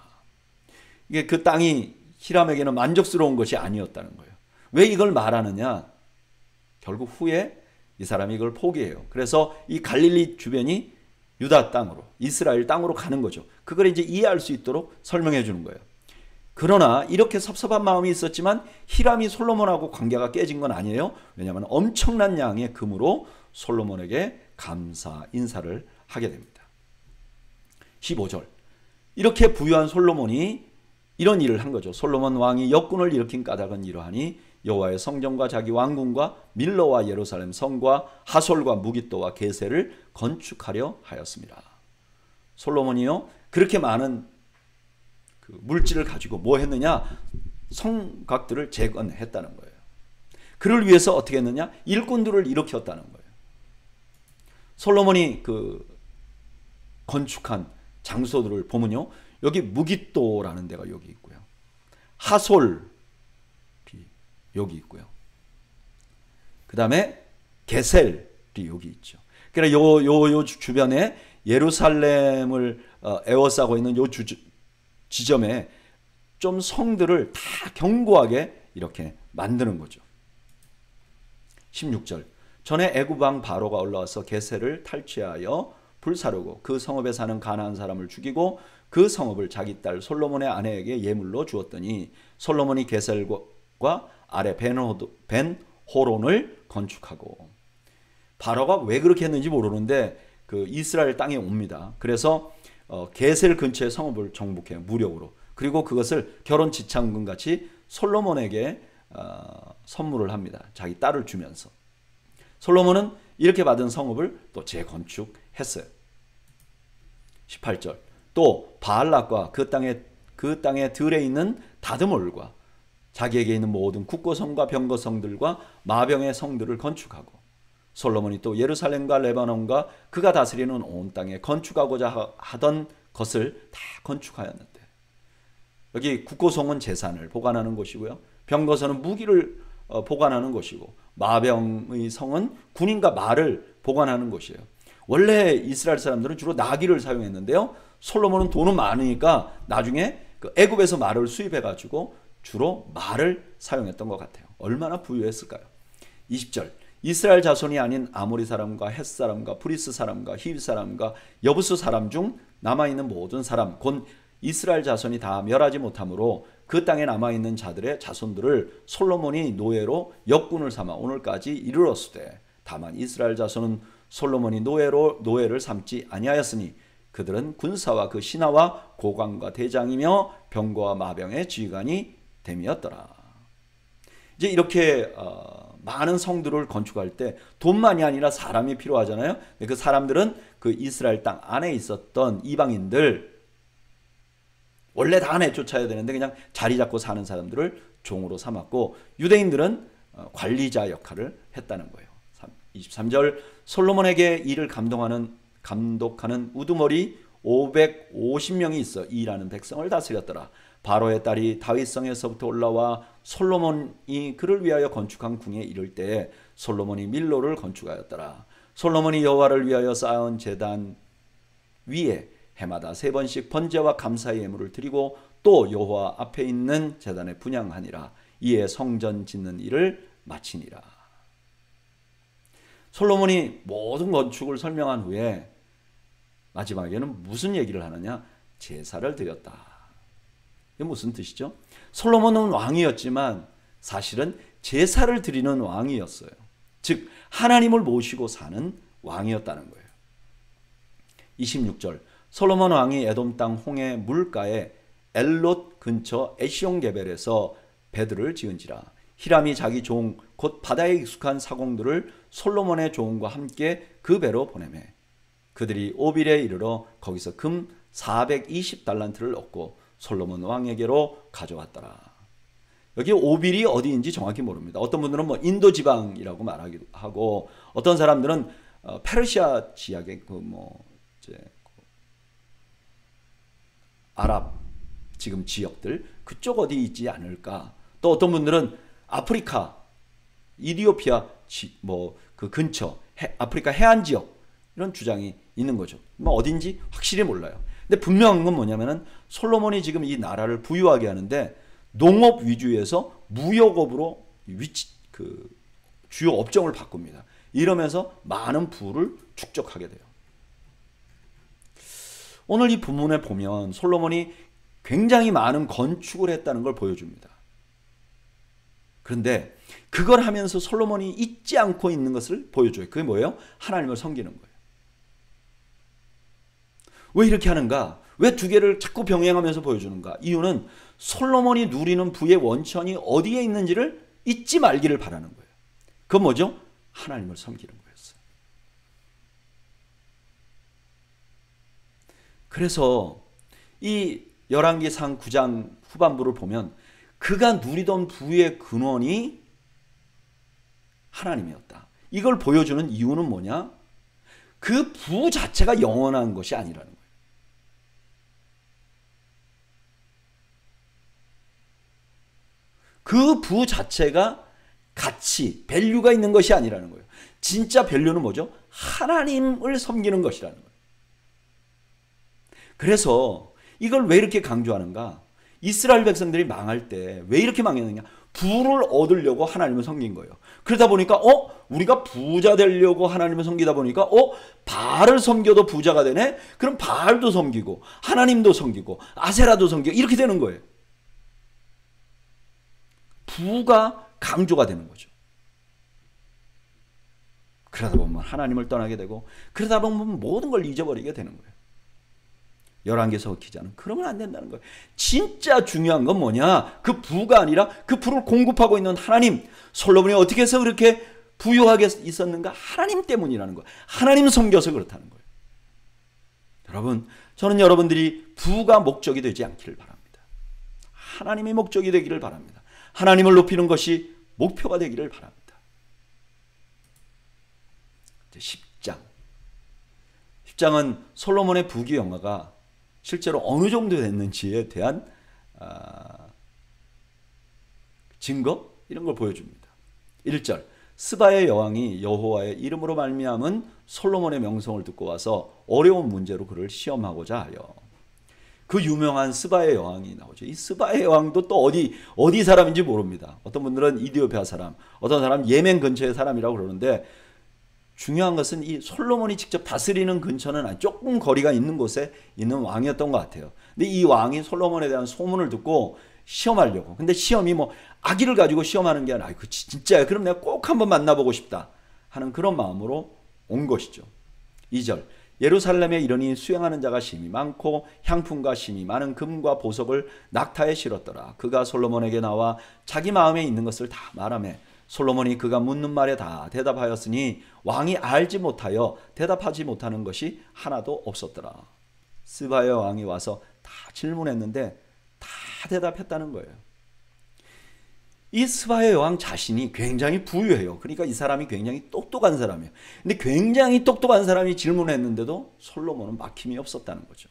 Speaker 1: 이게 그 땅이 히람에게는 만족스러운 것이 아니었다는 거예요. 왜 이걸 말하느냐? 결국 후에 이 사람이 이걸 포기해요. 그래서 이 갈릴리 주변이 유다 땅으로, 이스라엘 땅으로 가는 거죠. 그걸 이제 이해할 수 있도록 설명해 주는 거예요. 그러나 이렇게 섭섭한 마음이 있었지만 히람이 솔로몬하고 관계가 깨진 건 아니에요. 왜냐하면 엄청난 양의 금으로 솔로몬에게 감사 인사를 하게 됩니다. 15절 이렇게 부유한 솔로몬이 이런 일을 한 거죠. 솔로몬 왕이 역군을 일으킨 까닭은 이러하니 여호와의 성전과 자기 왕궁과 밀로와 예루살렘 성과 하솔과 무깃도와 게셀을 건축하려 하였습니다. 솔로몬이요 그렇게 많은 그 물질을 가지고 뭐 했느냐? 성곽들을 재건했다는 거예요. 그를 위해서 어떻게 했느냐? 일꾼들을 일으켰다는 거예요. 솔로몬이 그 건축한 장소들을 보면요, 여기 무깃도라는 데가 여기 있고요, 하솔이 여기 있고요, 그 다음에 게셀이 여기 있죠. 그러니까 요 주변에 예루살렘을 에워싸고 있는 요 지점에 좀 성들을 다 견고하게 이렇게 만드는 거죠. 16절 전에 애굽 왕 바로가 올라와서 게셀을 탈취하여 불사르고 그 성읍에 사는 가나안 사람을 죽이고 그 성읍을 자기 딸 솔로몬의 아내에게 예물로 주었더니 솔로몬이 게셀과 아래 벤호론을 건축하고, 바로가 왜 그렇게 했는지 모르는데 그 이스라엘 땅에 옵니다. 그래서 게셀 근처의 성읍을 정복해요, 무력으로. 그리고 그것을 결혼 지참금 같이 솔로몬에게 선물을 합니다. 자기 딸을 주면서. 솔로몬은 이렇게 받은 성읍을 또 재건축했어요. 18절 또 바알락과 그 땅에 들에 있는 다드몰과 자기에게 있는 모든 국고성과 병거성들과 마병의 성들을 건축하고, 솔로몬이 또 예루살렘과 레바논과 그가 다스리는 온 땅에 건축하고자 하던 것을 다 건축하였는데, 여기 국고성은 재산을 보관하는 곳이고요, 병거성은 무기를 보관하는 곳이고, 마병의 성은 군인과 말을 보관하는 곳이에요. 원래 이스라엘 사람들은 주로 나귀를 사용했는데요, 솔로몬은 돈은 많으니까 나중에 그 애굽에서 말을 수입해가지고 주로 말을 사용했던 것 같아요. 얼마나 부유했을까요? 20절 이스라엘 자손이 아닌 아모리 사람과 헷 사람과 브리스 사람과 히브 사람과 여부스 사람 중 남아있는 모든 사람 곧 이스라엘 자손이 다 멸하지 못하므로 그 땅에 남아있는 자들의 자손들을 솔로몬이 노예로 역군을 삼아 오늘까지 이르렀으되, 다만 이스라엘 자손은 솔로몬이 노예를 삼지 아니하였으니 그들은 군사와 그 신하와 고관과 대장이며 병거와 마병의 지휘관이 됨이었더라. 이제 이렇게 많은 성들을 건축할 때 돈만이 아니라 사람이 필요하잖아요. 그 사람들은 그 이스라엘 땅 안에 있었던 이방인들, 원래 다 내쫓아야 되는데 그냥 자리 잡고 사는 사람들을 종으로 삼았고, 유대인들은 관리자 역할을 했다는 거예요. 23절, 솔로몬에게 이를 감독하는 우두머리 550명이 있어 일하는 백성을 다스렸더라. 바로의 딸이 다윗성에서부터 올라와 솔로몬이 그를 위하여 건축한 궁에 이를 때에 솔로몬이 밀로를 건축하였더라. 솔로몬이 여호와를 위하여 쌓은 제단 위에 해마다 3번씩 번제와 감사의 예물을 드리고 또 여호와 앞에 있는 제단에 분향하니라. 이에 성전 짓는 일을 마치니라. 솔로몬이 모든 건축을 설명한 후에 마지막에는 무슨 얘기를 하느냐? 제사를 드렸다. 이게 무슨 뜻이죠? 솔로몬은 왕이었지만 사실은 제사를 드리는 왕이었어요. 즉 하나님을 모시고 사는 왕이었다는 거예요. 26절, 솔로몬 왕이 에돔 땅 홍해 물가에 엘롯 근처 에시온게벨에서 배들을 지은지라. 히람이 자기 종 곧 바다에 익숙한 사공들을 솔로몬의 종과 함께 그 배로 보내매 그들이 오빌에 이르러 거기서 금 420달란트를 얻고 솔로몬 왕에게로 가져왔더라. 여기 오빌이 어디인지 정확히 모릅니다. 어떤 분들은 뭐 인도 지방이라고 말하기도 하고, 어떤 사람들은 페르시아 지역의 아랍 지금 지역들 그쪽 어디 있지 않을까. 또 어떤 분들은 아프리카 이디오피아 그 근처 아프리카 해안 지역, 이런 주장이 있는 거죠. 뭐 어딘지 확실히 몰라요. 근데 분명한 건 뭐냐면은 솔로몬이 지금 이 나라를 부유하게 하는데 농업 위주에서 무역업으로 주요 업종을 바꿉니다. 이러면서 많은 부를 축적하게 돼요. 오늘 이 본문에 보면 솔로몬이 굉장히 많은 건축을 했다는 걸 보여줍니다. 그런데 그걸 하면서 솔로몬이 잊지 않고 있는 것을 보여줘요. 그게 뭐예요? 하나님을 섬기는 거예요. 왜 이렇게 하는가? 왜 두 개를 자꾸 병행하면서 보여주는가? 이유는 솔로몬이 누리는 부의 원천이 어디에 있는지를 잊지 말기를 바라는 거예요. 그건 뭐죠? 하나님을 섬기는 거였어요. 그래서 이 열왕기상 9장 후반부를 보면 그가 누리던 부의 근원이 하나님이었다. 이걸 보여주는 이유는 뭐냐? 그 부 자체가 영원한 것이 아니라는 거예요. 그 부 자체가 가치, 밸류가 있는 것이 아니라는 거예요. 진짜 밸류는 뭐죠? 하나님을 섬기는 것이라는 거예요. 그래서 이걸 왜 이렇게 강조하는가? 이스라엘 백성들이 망할 때 왜 이렇게 망했느냐? 부를 얻으려고 하나님을 섬긴 거예요. 그러다 보니까 우리가 부자 되려고 하나님을 섬기다 보니까 바알을 섬겨도 부자가 되네? 그럼 바알도 섬기고 하나님도 섬기고 아세라도 섬기고 이렇게 되는 거예요. 부가 강조가 되는 거죠. 그러다 보면 하나님을 떠나게 되고, 그러다 보면 모든 걸 잊어버리게 되는 거예요. 열왕기서 기자는 그러면 안 된다는 거예요. 진짜 중요한 건 뭐냐? 그 부가 아니라 그 부를 공급하고 있는 하나님. 솔로몬이 어떻게 해서 그렇게 부유하게 있었는가? 하나님 때문이라는 거예요. 하나님 섬겨서 그렇다는 거예요. 여러분, 저는 여러분들이 부가 목적이 되지 않기를 바랍니다. 하나님이 목적이 되기를 바랍니다. 하나님을 높이는 것이 목표가 되기를 바랍니다. 10장은 솔로몬의 부귀영화가 실제로 어느 정도 됐는지에 대한 증거, 이런 걸 보여줍니다. 1절, 스바의 여왕이 여호와의 이름으로 말미암은 솔로몬의 명성을 듣고 와서 어려운 문제로 그를 시험하고자 하여. 그 유명한 스바의 여왕이 나오죠. 이 스바의 여왕도 또 어디 사람인지 모릅니다. 어떤 분들은 이디오피아 사람, 어떤 사람 예멘 근처의 사람이라고 그러는데, 중요한 것은 이 솔로몬이 직접 다스리는 근처는 아니, 조금 거리가 있는 곳에 있는 왕이었던 것 같아요. 근데 이 왕이 솔로몬에 대한 소문을 듣고 시험하려고. 근데 시험이 뭐 아기를 가지고 시험하는 게 아니라, 그 진짜야, 그럼 내가 꼭 한번 만나보고 싶다 하는 그런 마음으로 온 것이죠. 2절, 예루살렘에 이르니 수행하는 자가 심히 많고 향품과 심히 많은 금과 보석을 낙타에 실었더라. 그가 솔로몬에게 나와 자기 마음에 있는 것을 다 말하며 솔로몬이 그가 묻는 말에 다 대답하였으니 왕이 알지 못하여 대답하지 못하는 것이 하나도 없었더라. 스바의 왕이 와서 다 질문했는데 다 대답했다는 거예요. 이 스바의 왕 자신이 굉장히 부유해요. 그러니까 이 사람이 굉장히 똑똑한 사람이에요. 근데 굉장히 똑똑한 사람이 질문했는데도 솔로몬은 막힘이 없었다는 거죠.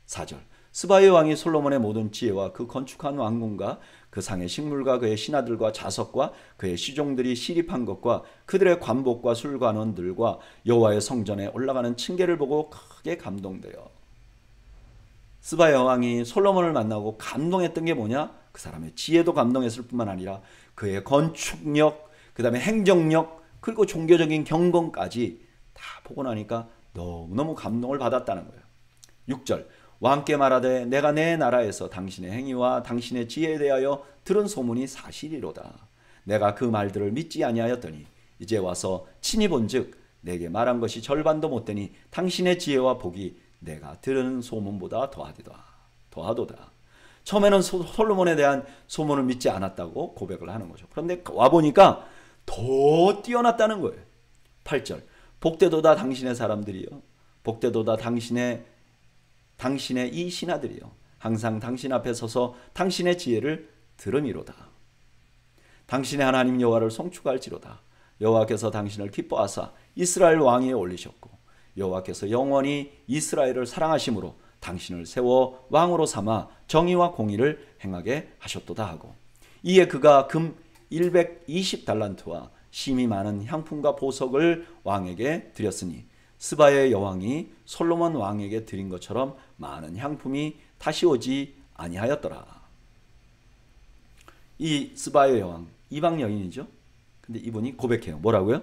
Speaker 1: 4절. 스바의 왕이 솔로몬의 모든 지혜와 그 건축한 왕궁과 그 상의 식물과 그의 신하들과 자석과 그의 시종들이 시립한 것과 그들의 관복과 술관원들과 여호와의 성전에 올라가는 층계를 보고 크게 감동되어. 스바의 왕이 솔로몬을 만나고 감동했던 게 뭐냐? 그 사람의 지혜도 감동했을 뿐만 아니라 그의 건축력, 그 다음에 행정력, 그리고 종교적인 경건까지 다 보고 나니까 너무너무 감동을 받았다는 거예요. 6절. 왕께 말하되 내가 내 나라에서 당신의 행위와 당신의 지혜에 대하여 들은 소문이 사실이로다. 내가 그 말들을 믿지 아니하였더니 이제 와서 친히 본즉 내게 말한 것이 절반도 못되니 당신의 지혜와 복이 내가 들은 소문보다 더하도다. 처음에는 솔로몬에 대한 소문을 믿지 않았다고 고백을 하는 거죠. 그런데 와보니까 더 뛰어났다는 거예요. 8절. 복되도다 당신의 사람들이요, 복되도다 당신의 이 신하들이요, 항상 당신 앞에 서서 당신의 지혜를 들음이로다. 당신의 하나님 여호와를 송축할지로다. 여호와께서 당신을 기뻐하사 이스라엘 왕위에 올리셨고 여호와께서 영원히 이스라엘을 사랑하심으로 당신을 세워 왕으로 삼아 정의와 공의를 행하게 하셨도다 하고, 이에 그가 금 120달란트와 심이 많은 향품과 보석을 왕에게 드렸으니 스바의 여왕이 솔로몬 왕에게 드린 것처럼 많은 향품이 다시 오지 아니하였더라. 이 스바의 여왕, 이방 여인이죠. 근데 이분이 고백해요. 뭐라고요?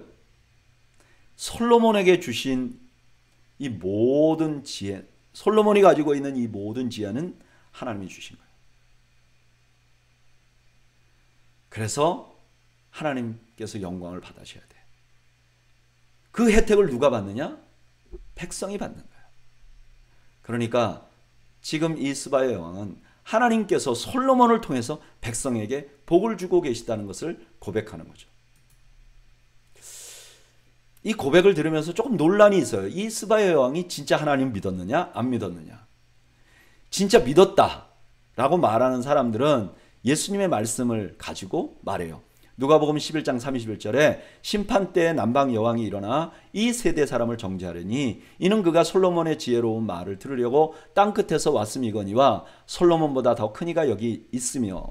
Speaker 1: 솔로몬에게 주신 이 모든 지혜, 솔로몬이 가지고 있는 이 모든 지혜는 하나님이 주신 거예요. 그래서 하나님께서 영광을 받으셔야 돼. 그 혜택을 누가 받느냐? 백성이 받는 거예요. 그러니까 지금 이 스바의 여왕은 하나님께서 솔로몬을 통해서 백성에게 복을 주고 계시다는 것을 고백하는 거죠. 이 고백을 들으면서 조금 논란이 있어요. 이 스바의 여왕이 진짜 하나님 믿었느냐 안 믿었느냐. 진짜 믿었다라고 말하는 사람들은 예수님의 말씀을 가지고 말해요. 누가복음 11장 31절에 심판 때에 남방 여왕이 일어나 이 세대 사람을 정죄하려니 이는 그가 솔로몬의 지혜로운 말을 들으려고 땅끝에서 왔음이거니와 솔로몬보다 더 큰 이가 여기 있으며.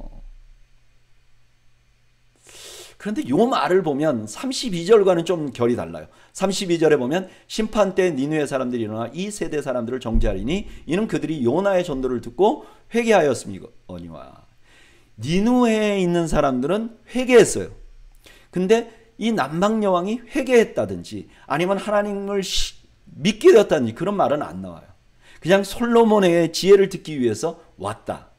Speaker 1: 그런데 이 말을 보면 32절과는 좀 결이 달라요. 32절에 보면 심판 때 니느웨 사람들이 일어나 이 세대 사람들을 정죄하리니 이는 그들이 요나의 전도를 듣고 회개하였음이거니와. 니느웨에 있는 사람들은 회개했어요. 근데 이 남방 여왕이 회개했다든지 아니면 하나님을 믿게 되었다든지 그런 말은 안 나와요. 그냥 솔로몬의 지혜를 듣기 위해서 왔다.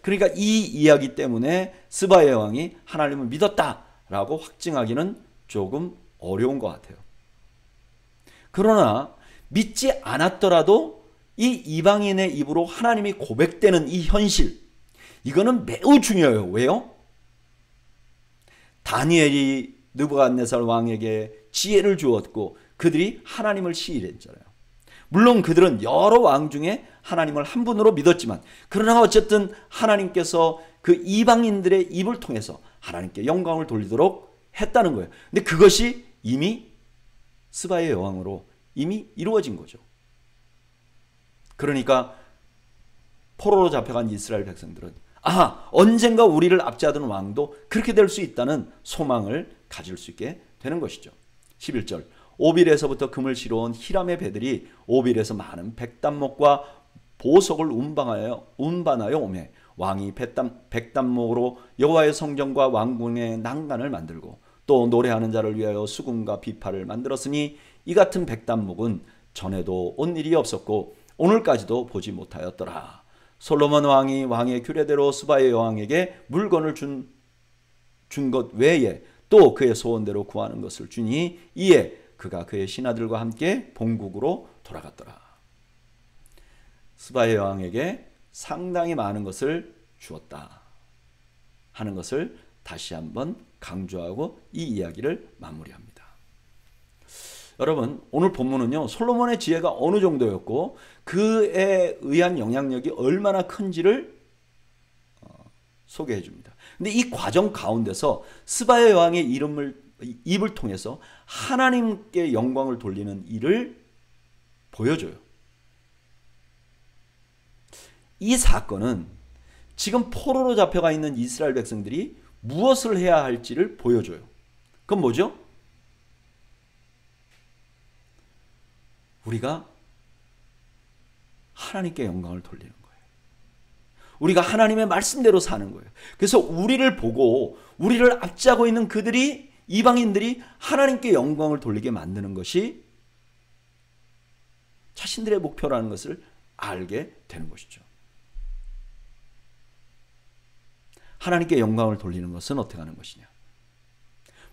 Speaker 1: 그러니까 이 이야기 때문에 스바의 여왕이 하나님을 믿었다라고 확증하기는 조금 어려운 것 같아요. 그러나 믿지 않았더라도 이 이방인의 입으로 하나님이 고백되는 이 현실, 이거는 매우 중요해요. 왜요? 다니엘이 느부갓네살 왕에게 지혜를 주었고 그들이 하나님을 시인했잖아요. 물론 그들은 여러 왕 중에 하나님을 한 분으로 믿었지만 그러나 어쨌든 하나님께서 그 이방인들의 입을 통해서 하나님께 영광을 돌리도록 했다는 거예요. 근데 그것이 이미 스바의 여왕으로 이미 이루어진 거죠. 그러니까 포로로 잡혀간 이스라엘 백성들은 언젠가 우리를 압제하던 왕도 그렇게 될 수 있다는 소망을 가질 수 있게 되는 것이죠. 11절. 오빌에서부터 금을 실어온 히람의 배들이 오빌에서 많은 백단목과 보석을 운반하여 오매 왕이 백단목으로 여호와의 성전과 왕궁의 난간을 만들고 또 노래하는 자를 위하여 수금과 비파를 만들었으니 이 같은 백단목은 전에도 온 일이 없었고 오늘까지도 보지 못하였더라. 솔로몬 왕이 왕의 규례대로 스바의 여왕에게 물건을 준 것 외에 또 그의 소원대로 구하는 것을 주니 이에 그가 그의 신하들과 함께 본국으로 돌아갔더라. 스바의 여왕에게 상당히 많은 것을 주었다. 하는 것을 다시 한번 강조하고 이 이야기를 마무리합니다. 여러분, 오늘 본문은요, 솔로몬의 지혜가 어느 정도였고 그에 의한 영향력이 얼마나 큰지를 소개해 줍니다. 근데 이 과정 가운데서 스바야 왕의 입을 통해서 하나님께 영광을 돌리는 일을 보여줘요. 이 사건은 지금 포로로 잡혀가 있는 이스라엘 백성들이 무엇을 해야 할지를 보여줘요. 그건 뭐죠? 우리가 하나님께 영광을 돌리는 거예요. 우리가 하나님의 말씀대로 사는 거예요. 그래서 우리를 보고 우리를 압제하고 있는 그들이, 이방인들이 하나님께 영광을 돌리게 만드는 것이 자신들의 목표라는 것을 알게 되는 것이죠. 하나님께 영광을 돌리는 것은 어떻게 하는 것이냐?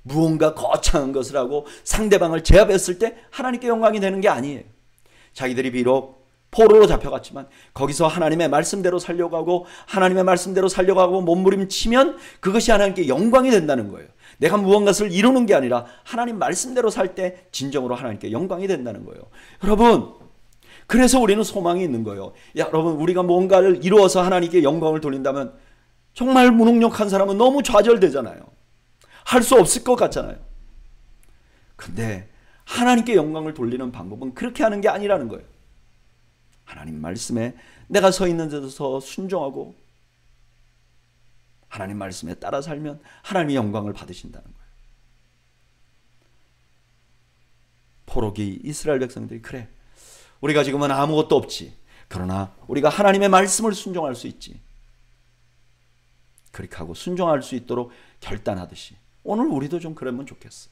Speaker 1: 무언가 거창한 것을 하고 상대방을 제압했을 때 하나님께 영광이 되는 게 아니에요. 자기들이 비록 포로로 잡혀갔지만 거기서 하나님의 말씀대로 살려가고 하나님의 말씀대로 살려가고 몸부림치면 그것이 하나님께 영광이 된다는 거예요. 내가 무언가를 이루는 게 아니라 하나님 말씀대로 살 때 진정으로 하나님께 영광이 된다는 거예요. 여러분, 그래서 우리는 소망이 있는 거예요. 여러분, 우리가 뭔가를 이루어서 하나님께 영광을 돌린다면 정말 무능력한 사람은 너무 좌절되잖아요. 할 수 없을 것 같잖아요. 근데 하나님께 영광을 돌리는 방법은 그렇게 하는 게 아니라는 거예요. 하나님 말씀에 내가 서 있는 데서 순종하고 하나님 말씀에 따라 살면 하나님의 영광을 받으신다는 거예요. 포로기 이스라엘 백성들이 그래, 우리가 지금은 아무것도 없지. 그러나 우리가 하나님의 말씀을 순종할 수 있지. 그렇게 하고 순종할 수 있도록 결단하듯이 오늘 우리도 좀 그러면 좋겠어.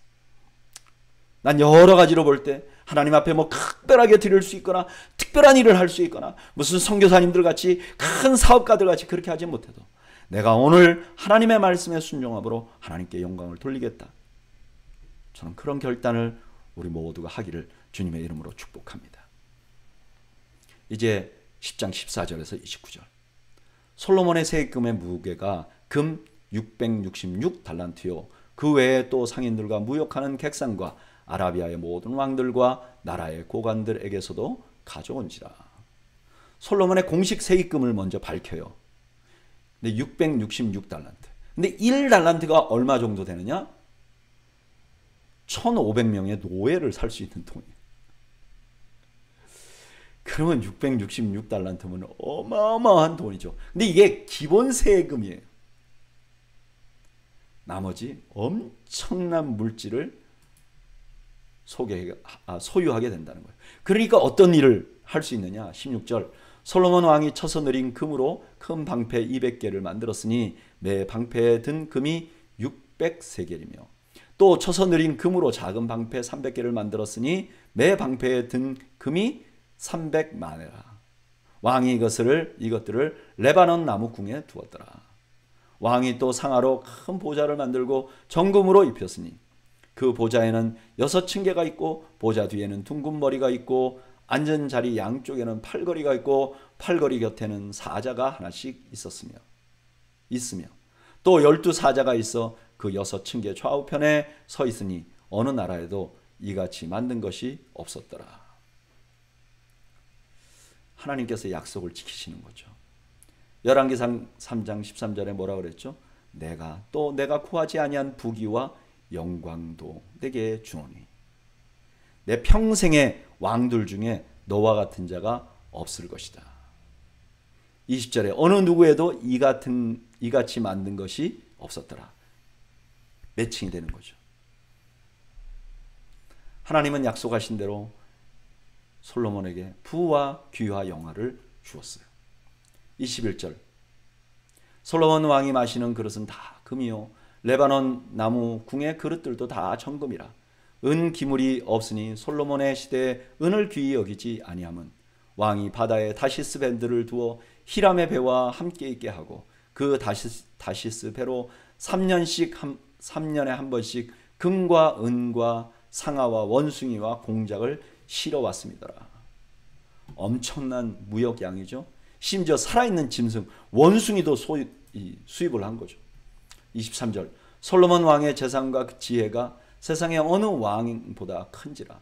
Speaker 1: 난 여러 가지로 볼 때 하나님 앞에 뭐 특별하게 드릴 수 있거나 특별한 일을 할 수 있거나 무슨 선교사님들 같이 큰 사업가들 같이 그렇게 하지 못해도 내가 오늘 하나님의 말씀에 순종함으로 하나님께 영광을 돌리겠다. 저는 그런 결단을 우리 모두가 하기를 주님의 이름으로 축복합니다. 이제 10장 14절에서 29절. 솔로몬의 세금의 무게가 금 666달란트요. 그 외에 또 상인들과 무역하는 객상과 아라비아의 모든 왕들과 나라의 고관들에게서도 가져온지라. 솔로몬의 공식 세입금을 먼저 밝혀요. 근데 666달란트. 근데 1달란트가 얼마 정도 되느냐? 1500명의 노예를 살 수 있는 돈이에요. 그러면 666달란트면 어마어마한 돈이죠. 근데 이게 기본 세금이에요. 나머지 엄청난 물질을 소유하게 된다는 거예요. 그러니까 어떤 일을 할 수 있느냐? 16절. 솔로몬 왕이 쳐서 느린 금으로 큰 방패 200개를 만들었으니 매 방패에 든 금이 600세겔이며 또 쳐서 느린 금으로 작은 방패 300개를 만들었으니 매 방패에 든 금이 300마네라. 왕이 이것들을 레바논 나무 궁에 두었더라. 왕이 또 상아로 큰 보좌를 만들고 정금으로 입혔으니 그 보좌에는 6층계가 있고 보좌 뒤에는 둥근 머리가 있고 앉은 자리 양쪽에는 팔걸이가 있고 팔걸이 곁에는 사자가 하나씩 있으며 또 12사자가 있어 그 6층계 좌우편에 서 있으니 어느 나라에도 이같이 만든 것이 없었더라. 하나님께서 약속을 지키시는 거죠. 열왕기상 3장 13절에 뭐라 그랬죠? 내가 구하지 아니한 부귀와 영광도 내게 주노니 내 평생의 왕들 중에 너와 같은 자가 없을 것이다. 20절에 어느 누구에도 이같이 만든 것이 없었더라. 매칭이 되는 거죠. 하나님은 약속하신 대로 솔로몬에게 부와 귀와 영화를 주었어요. 21절. 솔로몬 왕이 마시는 그릇은 다 금이요 레바논 나무 궁의 그릇들도 다 정금이라. 은 기물이 없으니 솔로몬의 시대에 은을 귀히 여기지 아니함은 왕이 바다에 다시스 밴드를 두어 히람의 배와 함께 있게 하고 그 다시스 배로 3년에 한 번씩 금과 은과 상아와 원숭이와 공작을 실어왔습니다. 엄청난 무역량이죠. 심지어 살아있는 짐승 원숭이도 수입을 한 거죠. 23절 솔로몬 왕의 재산과 그 지혜가 세상의 어느 왕보다 큰지라.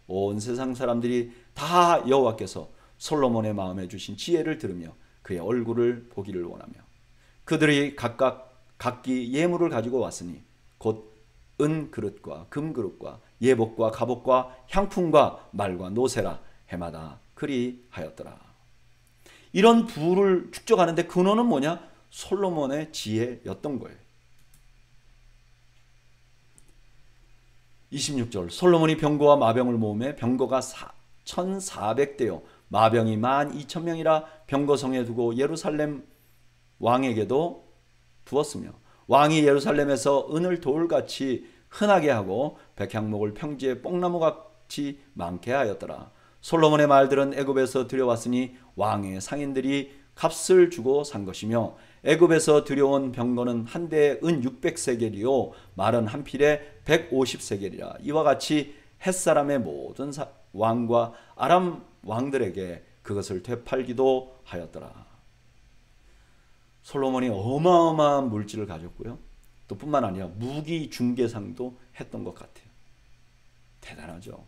Speaker 1: 온 세상 사람들이 다 여호와께서 솔로몬의 마음에 주신 지혜를 들으며 그의 얼굴을 보기를 원하며 그들이 각각 각기 예물을 가지고 왔으니 곧 은 그릇과 금 그릇과 예복과 갑옷과 향품과 말과 노새라 해마다 그리하였더라. 이런 부를 축적하는데 근원은 뭐냐? 솔로몬의 지혜였던 거예요. 26절 솔로몬이 병거와 마병을 모으매 병거가 1400대요 마병이 12,000명이라 병거성에 두고 예루살렘 왕에게도 부었으며 왕이 예루살렘에서 은을 돌같이 흔하게 하고 백향목을 평지에 뽕나무같이 많게 하였더라. 솔로몬의 말들은 애굽에서 들여왔으니 왕의 상인들이 값을 주고 산 것이며 애굽에서 들여온 병거는 한 대에 은 600세겔이요 말은 한 필에 150세겔이라. 이와 같이 햇사람의 모든 왕과 아람 왕들에게 그것을 되팔기도 하였더라. 솔로몬이 어마어마한 물질을 가졌고요. 또 뿐만 아니라 무기 중개상도 했던 것 같아요. 대단하죠.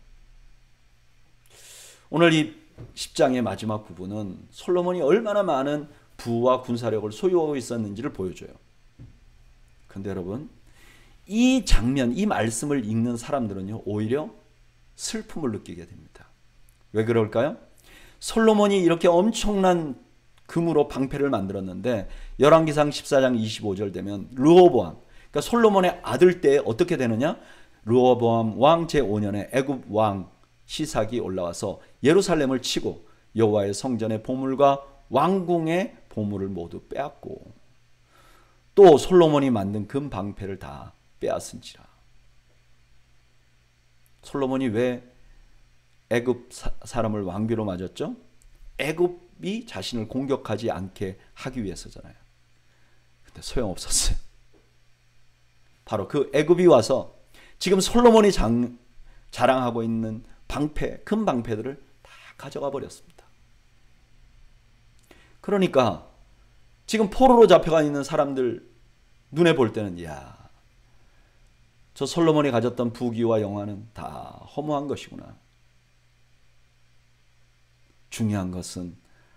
Speaker 1: 오늘 이 10장의 마지막 부분은 솔로몬이 얼마나 많은 부와 군사력을 소유하고 있었는지를 보여줘요. 그런데 여러분, 이 장면, 이 말씀을 읽는 사람들은요, 오히려 슬픔을 느끼게 됩니다. 왜 그럴까요? 솔로몬이 이렇게 엄청난 금으로 방패를 만들었는데 열왕기상 14장 25절 되면 르호보암, 그러니까 솔로몬의 아들 때 어떻게 되느냐? 르호보암 왕 제5년에 애굽 왕 시삭이 올라와서 예루살렘을 치고 여호와의 성전의 보물과 왕궁의 보물을 모두 빼앗고 또 솔로몬이 만든 금 방패를 다 빼앗은지라. 솔로몬이 왜 애굽 사람을 왕비로 맞았죠? 애굽이 자신을 공격하지 않게 하기 위해서잖아요. 근데 소용없었어요. 바로 그 애굽이 와서 지금 솔로몬이 자랑하고 있는 방패, 금 방패들을 다 가져가 버렸습니다. 그러니까 지금 포로로 잡혀가 있는 사람들 눈에 볼 때는 저 솔로몬이 가졌던 부귀와 영화는 다 허무한 것이구나. 중요한 것은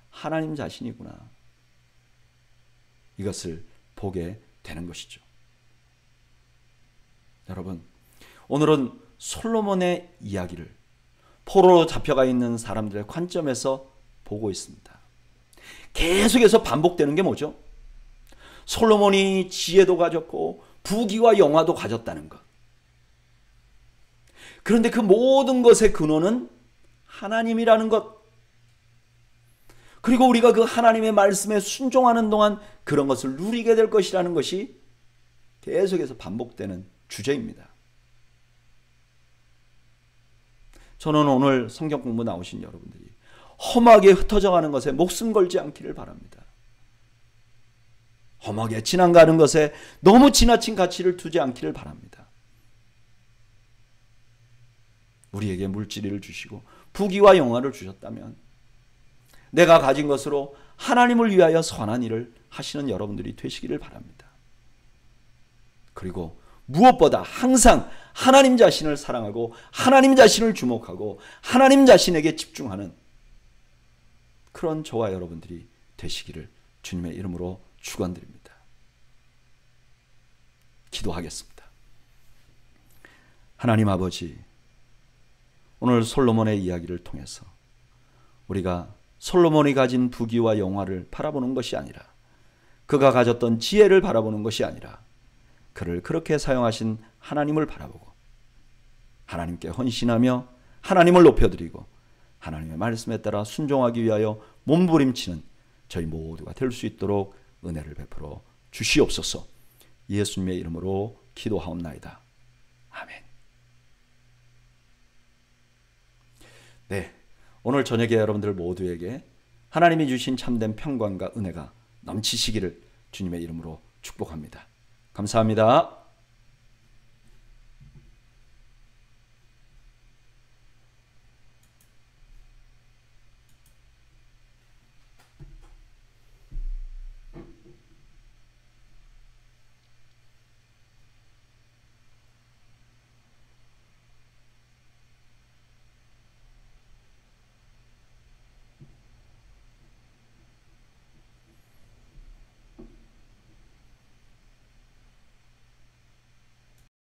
Speaker 1: 하나님 자신이구나. 이것을 보게 되는 것이죠. 여러분, 오늘은 솔로몬의 이야기를 포로로 잡혀가 있는 사람들의 관점에서 보고 있습니다. 계속해서 반복되는 게 뭐죠? 솔로몬이 지혜도 가졌고 부귀와 영화도 가졌다는 것. 그런데 그 모든 것의 근원은 하나님이라는 것. 그리고 우리가 그 하나님의 말씀에 순종하는 동안 그런 것을 누리게 될 것이라는 것이 계속해서 반복되는 주제입니다. 저는 오늘 성경 공부 나오신 여러분들이 험하게 흩어져 가는 것에 목숨 걸지 않기를 바랍니다. 험하게 지나가는 것에 너무 지나친 가치를 두지 않기를 바랍니다. 우리에게 물질을 주시고 부귀와 영화를 주셨다면 내가 가진 것으로 하나님을 위하여 선한 일을 하시는 여러분들이 되시기를 바랍니다. 그리고 무엇보다 항상 하나님 자신을 사랑하고 하나님 자신을 주목하고 하나님 자신에게 집중하는 그런 저와 여러분들이 되시기를 주님의 이름으로 축원드립니다. 기도하겠습니다. 하나님 아버지, 오늘 솔로몬의 이야기를 통해서 우리가 솔로몬이 가진 부귀와 영화를 바라보는 것이 아니라 그가 가졌던 지혜를 바라보는 것이 아니라 그를 그렇게 사용하신 하나님을 바라보고 하나님께 헌신하며 하나님을 높여드리고 하나님의 말씀에 따라 순종하기 위하여 몸부림치는 저희 모두가 될 수 있도록 은혜를 베풀어 주시옵소서. 예수님의 이름으로 기도하옵나이다. 아멘. 네, 오늘 저녁에 여러분들 모두에게 하나님이 주신 참된 평강과 은혜가 넘치시기를 주님의 이름으로 축복합니다. 감사합니다.